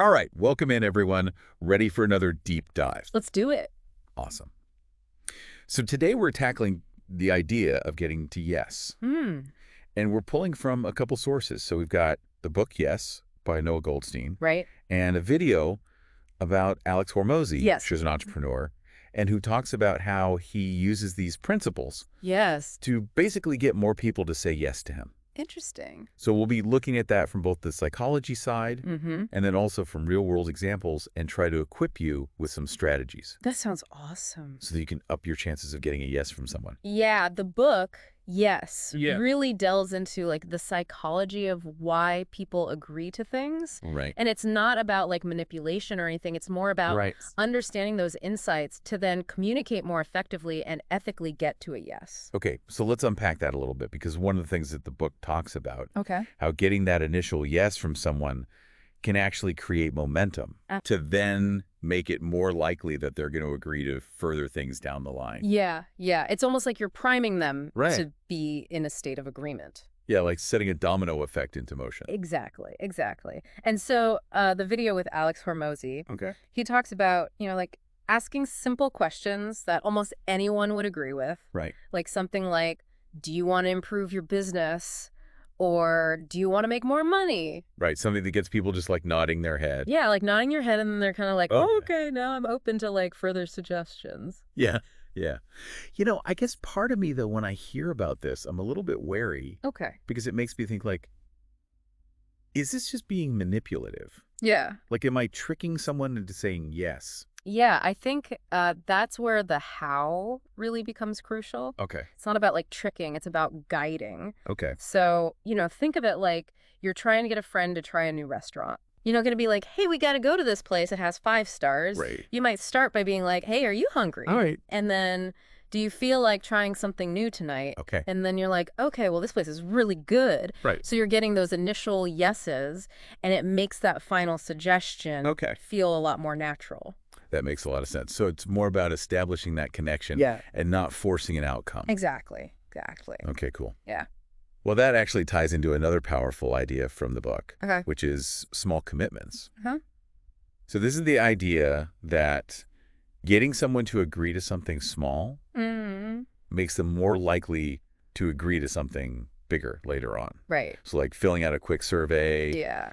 All right, welcome in, everyone. Ready for another deep dive. Let's do it. Awesome. So today we're tackling the idea of getting to yes. And we're pulling from a couple sources. So we've got the book Yes by Noah Goldstein. Right. And a video about Alex Hormozi, Yes. who's an entrepreneur, and who talks about how he uses these principles Yes. to basically get more people to say yes to him. Interesting. So we'll be looking at that from both the psychology side and then also from real-world examples and try to equip you with some strategies That sounds awesome. so that you can up your chances of getting a yes from someone. Yeah, the book, yes, Yeah. really delves into like the psychology of why people agree to things. Right. And it's not about like manipulation or anything. It's more about Right. understanding those insights to then communicate more effectively and ethically get to a yes. Okay, so let's unpack that a little bit because one of the things that the book talks about, Okay. how getting that initial yes from someone can actually create momentum to then make it more likely that they're going to agree to further things down the line. Yeah, yeah. It's almost like you're priming them Right. to be in a state of agreement. Yeah, like setting a domino effect into motion. Exactly, exactly. And so the video with Alex Hormozi, Okay. he talks about, like asking simple questions that almost anyone would agree with. Right. Like something like, do you want to improve your business? Or do you want to make more money? Right, something that gets people just like nodding their head. Yeah, like nodding your head and then they're kind of like, Okay. oh, okay, now I'm open to like further suggestions. Yeah, yeah. I guess part of me, though, when I hear about this, I'm a little bit wary Okay. because it makes me think like, is this just being manipulative? Yeah. Like, am I tricking someone into saying yes? Yeah, I think that's where the how really becomes crucial. Okay, It's not about like tricking, it's about guiding. okay. So, think of it like you're trying to get a friend to try a new restaurant. You're not going to be like, hey, we got to go to this place. It has 5 stars. Right. You might start by being like, hey, are you hungry? All right. And then, do you feel like trying something new tonight? Okay. And then you're like, okay, well, this place is really good. Right. So you're getting those initial yeses, and it makes that final suggestion Okay. feel a lot more natural. That makes a lot of sense. So it's more about establishing that connection and not forcing an outcome. Exactly. Exactly. Okay, cool. Yeah. Well, that actually ties into another powerful idea from the book, Okay. which is small commitments. Uh-huh. So this is the idea that getting someone to agree to something small makes them more likely to agree to something bigger later on. Right. So like filling out a quick survey, Yeah.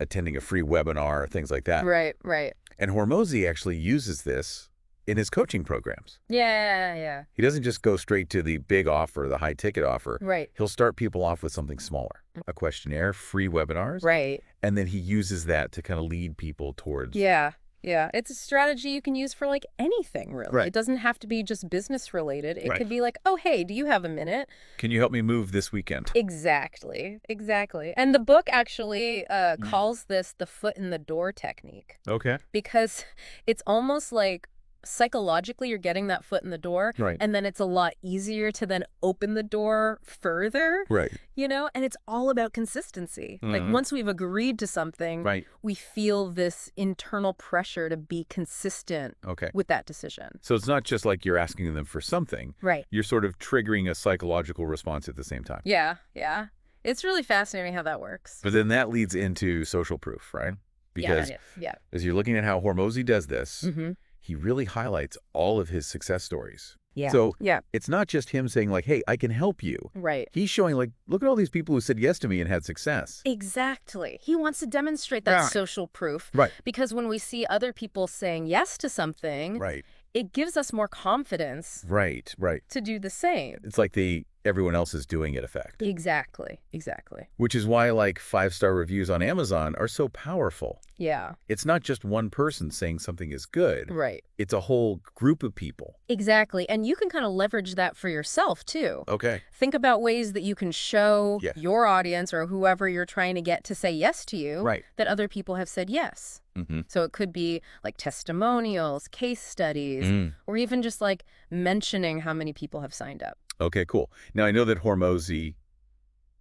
attending a free webinar, things like that. Right. Right. And Hormozi actually uses this in his coaching programs. Yeah. Yeah. He doesn't just go straight to the big offer, the high ticket offer. Right. He'll start people off with something smaller, a questionnaire, free webinars. Right. And then he uses that to kind of lead people towards. Yeah. Yeah. It's a strategy you can use for like anything, really. Right. It doesn't have to be just business related. It Right. could be like, oh, hey, do you have a minute? Can you help me move this weekend? Exactly. Exactly. And the book actually calls this the foot in the door technique Okay. because it's almost like psychologically you're getting that foot in the door Right. and then it's a lot easier to then open the door further, Right. and it's all about consistency. Like once we've agreed to something, Right. we feel this internal pressure to be consistent Okay. with that decision. So it's not just like you're asking them for something. Right. You're sort of triggering a psychological response at the same time. Yeah. Yeah. It's really fascinating how that works. But then that leads into social proof, right? Because Yeah. as you're looking at how Hormozi does this, Mm-hmm. he really highlights all of his success stories. Yeah. So Yeah. it's not just him saying like, hey, I can help you. Right. He's showing like, look at all these people who said yes to me and had success. Exactly. He wants to demonstrate that Right. social proof. Right. Because when we see other people saying yes to something, Right. it gives us more confidence Right. Right. to do the same. It's like the everyone else is doing it effect. Exactly. Exactly. Which is why like 5-star reviews on Amazon are so powerful. Yeah. It's not just one person saying something is good. Right. It's a whole group of people. Exactly. And you can kind of leverage that for yourself, too. Okay. Think about ways that you can show Yeah. your audience or whoever you're trying to get to say yes to you Right. that other people have said yes. Mm-hmm. So it could be like testimonials, case studies, or even just like mentioning how many people have signed up. Okay, cool. Now, I know that Hormozi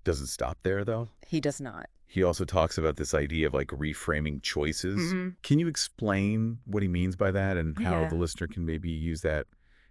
doesn't stop there, though. He does not. He also talks about this idea of like reframing choices. Can you explain what he means by that and how Yeah. the listener can maybe use that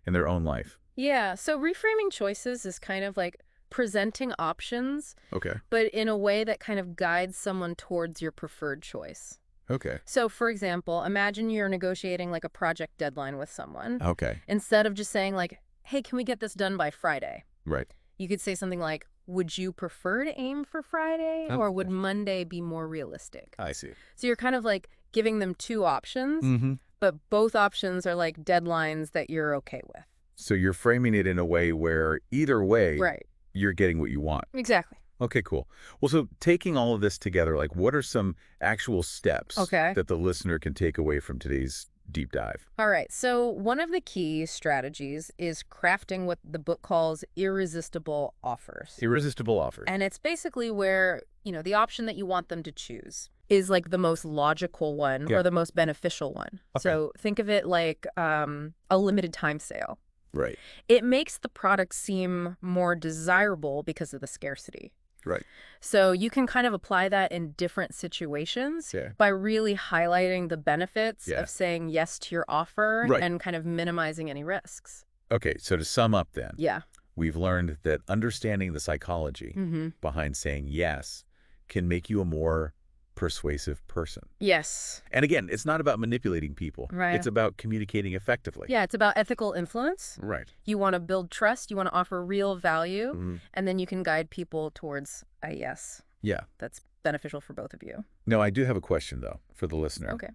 in their own life? Yeah. So reframing choices is kind of like presenting options, Okay. but in a way that kind of guides someone towards your preferred choice. Okay. So, for example, imagine you're negotiating like a project deadline with someone. Okay. Instead of just saying like, hey, can we get this done by Friday? Right. You could say something like, would you prefer to aim for Friday, or would Monday be more realistic? I see. So you're kind of like giving them two options, Mm-hmm. but both options are like deadlines that you're okay with. So you're framing it in a way where either way, Right. you're getting what you want. Exactly. Okay, cool. Well, so taking all of this together, like what are some actual steps that the listener can take away from today's deep dive? All right. So one of the key strategies is crafting what the book calls irresistible offers. Irresistible offers. And it's basically where, the option that you want them to choose is like the most logical one or the most beneficial one. Okay. So think of it like a limited time sale. Right. It makes the product seem more desirable because of the scarcity. Right. So you can kind of apply that in different situations by really highlighting the benefits of saying yes to your offer and kind of minimizing any risks. Okay, so to sum up then, Yeah. we've learned that understanding the psychology behind saying yes can make you a more persuasive person. Yes. And again, it's not about manipulating people. Right. It's about communicating effectively. Yeah, it's about ethical influence. Right. You want to build trust. You want to offer real value. And then you can guide people towards a yes. Yeah. That's beneficial for both of you. No, I do have a question, though, for the listener. Okay.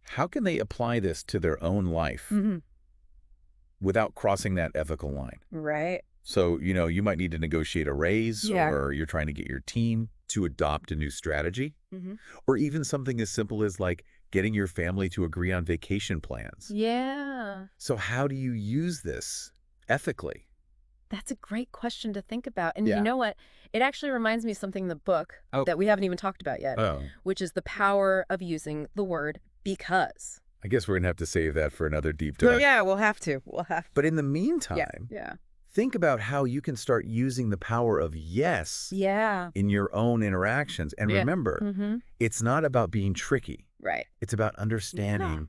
How can they apply this to their own life without crossing that ethical line? Right. So, you might need to negotiate a raise or you're trying to get your team to adopt a new strategy or even something as simple as like getting your family to agree on vacation plans. Yeah. So how do you use this ethically? That's a great question to think about. And you know what? It actually reminds me of something in the book that we haven't even talked about yet, which is the power of using the word because. I guess we're going to have to save that for another deep dive. Yeah, we'll have to. But in the meantime, think about how you can start using the power of yes in your own interactions. And remember, it's not about being tricky. Right. It's about understanding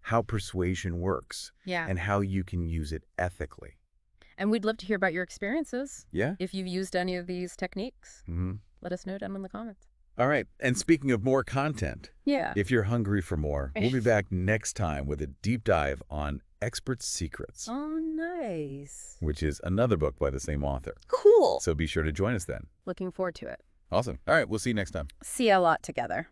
how persuasion works and how you can use it ethically. And we'd love to hear about your experiences. Yeah. If you've used any of these techniques, let us know down in the comments. All right. And speaking of more content, if you're hungry for more, we'll be back next time with a deep dive on Expert Secrets. Oh, nice. Which is another book by the same author. Cool. So be sure to join us then. Looking forward to it. Awesome. All right. We'll see you next time. See a lot together.